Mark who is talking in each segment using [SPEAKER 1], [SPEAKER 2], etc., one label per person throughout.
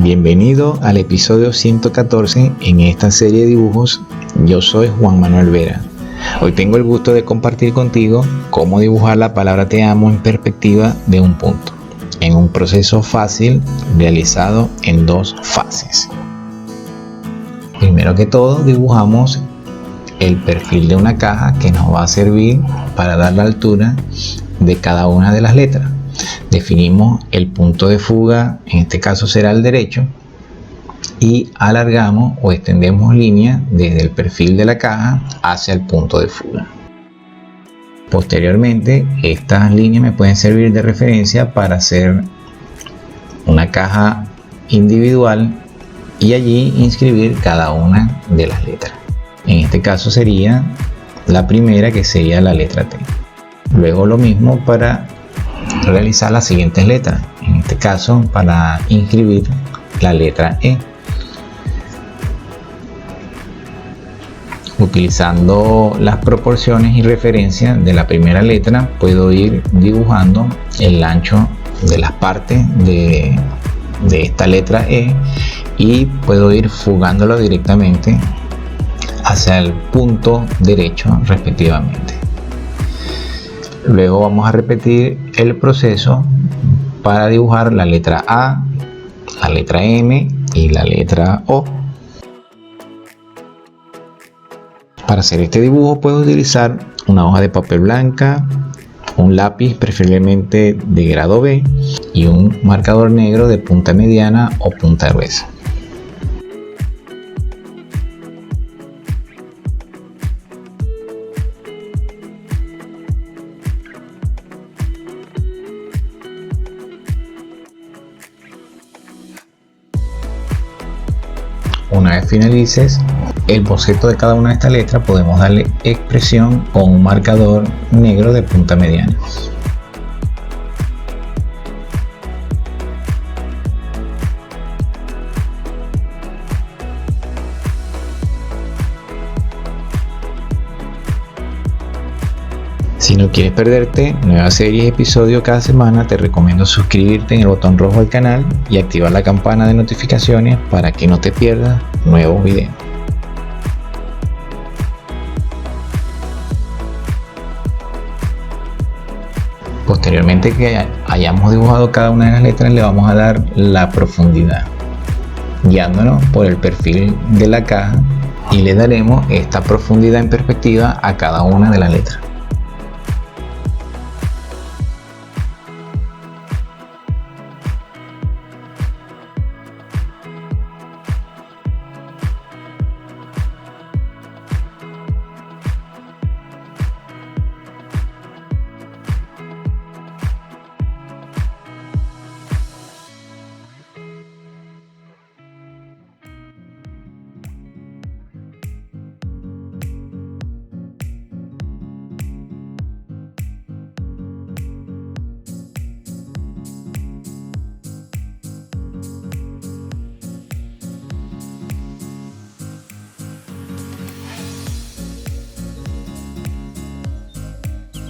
[SPEAKER 1] Bienvenido al episodio 114 en esta serie de dibujos. Yo soy Juan Manuel Vera. Hoy tengo el gusto de compartir contigo cómo dibujar la palabra te amo en perspectiva de un punto, en un proceso fácil realizado en dos fases. Primero que todo, dibujamos el perfil de una caja que nos va a servir para dar la altura de cada una de las letras. Definimos el punto de fuga, en este caso será el derecho, y alargamos o extendemos líneas desde el perfil de la caja hacia el punto de fuga. Posteriormente, estas líneas me pueden servir de referencia para hacer una caja individual y allí inscribir cada una de las letras. En este caso sería la primera, que sería la letra T. Luego lo mismo para realizar las siguientes letras, en este caso para inscribir la letra E. Utilizando las proporciones y referencias de la primera letra, puedo ir dibujando el ancho de las partes de esta letra E y puedo ir fugándolo directamente hacia el punto derecho respectivamente. Luego vamos a repetir el proceso para dibujar la letra A, la letra M y la letra O. Para hacer este dibujo puedo utilizar una hoja de papel blanca, un lápiz preferiblemente de grado B y un marcador negro de punta mediana o punta gruesa. Una vez finalices el boceto de cada una de estas letras, podemos darle expresión con un marcador negro de punta mediana. Si no quieres perderte nuevas series y episodios cada semana, te recomiendo suscribirte en el botón rojo del canal y activar la campana de notificaciones para que no te pierdas nuevos videos. Posteriormente que hayamos dibujado cada una de las letras, le vamos a dar la profundidad, guiándonos por el perfil de la caja, y le daremos esta profundidad en perspectiva a cada una de las letras.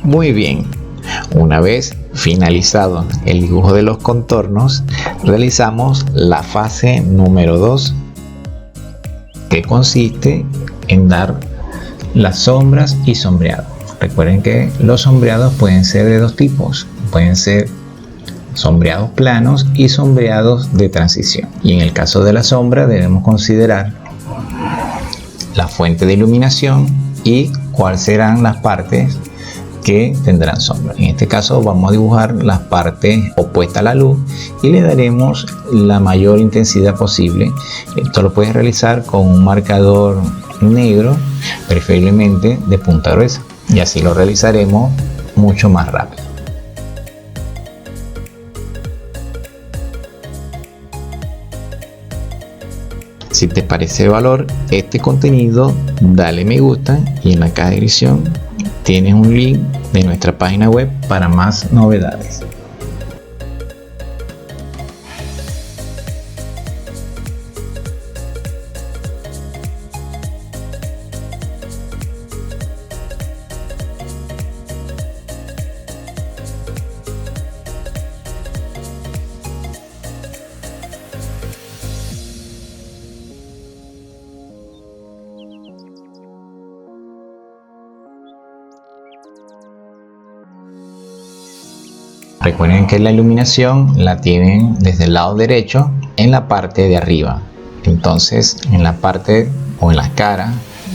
[SPEAKER 1] Muy bien, una vez finalizado el dibujo de los contornos, realizamos la fase número 2, que consiste en dar las sombras y sombreados. Recuerden que los sombreados pueden ser de dos tipos, pueden ser sombreados planos y sombreados de transición. Y en el caso de la sombra debemos considerar la fuente de iluminación y cuáles serán las partes que tendrán sombra. En este caso vamos a dibujar las partes opuestas a la luz y le daremos la mayor intensidad posible. Esto lo puedes realizar con un marcador negro, preferiblemente de punta gruesa, y así lo realizaremos mucho más rápido. Si te parece de valor este contenido, dale me gusta y en la caja de descripción tienes un link de nuestra página web para más novedades. Recuerden que la iluminación la tienen desde el lado derecho en la parte de arriba. Entonces, en la parte o en las caras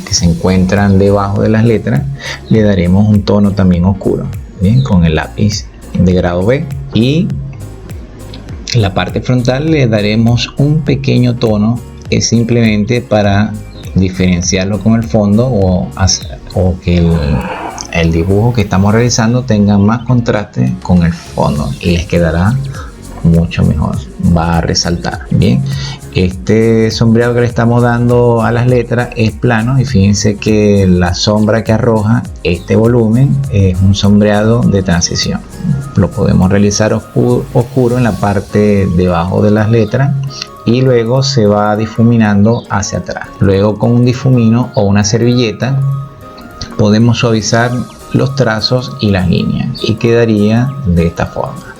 [SPEAKER 1] que se encuentran debajo de las letras, le daremos un tono también oscuro, bien, con el lápiz de grado B. Y en la parte frontal le daremos un pequeño tono, es simplemente para diferenciarlo con el fondo o que el dibujo que estamos realizando tenga más contraste con el fondo y les quedará mucho mejor, va a resaltar. Bien, este sombreado que le estamos dando a las letras es plano y fíjense que la sombra que arroja este volumen es un sombreado de transición. Lo podemos realizar oscuro en la parte debajo de las letras y luego se va difuminando hacia atrás. Luego con un difumino o una servilleta podemos suavizar los trazos y las líneas y quedaría de esta forma.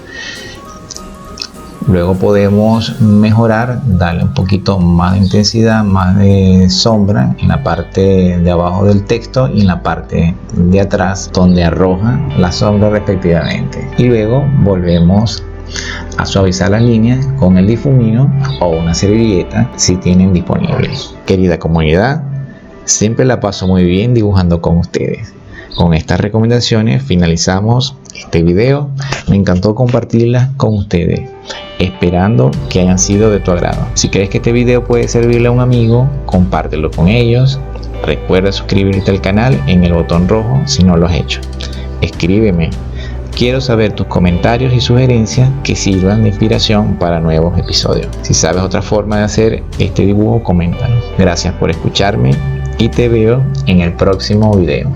[SPEAKER 1] Luego podemos mejorar, darle un poquito más de intensidad, más de sombra en la parte de abajo del texto y en la parte de atrás donde arroja la sombra respectivamente. Y luego volvemos a suavizar las líneas con el difumino o una servilleta si tienen disponibles. Querida comunidad, siempre la paso muy bien dibujando con ustedes. Con estas recomendaciones finalizamos este video. Me encantó compartirlas con ustedes, esperando que hayan sido de tu agrado. Si crees que este video puede servirle a un amigo, compártelo con ellos. Recuerda suscribirte al canal en el botón rojo si no lo has hecho. Escríbeme. Quiero saber tus comentarios y sugerencias que sirvan de inspiración para nuevos episodios. Si sabes otra forma de hacer este dibujo, coméntalo. Gracias por escucharme y te veo en el próximo video.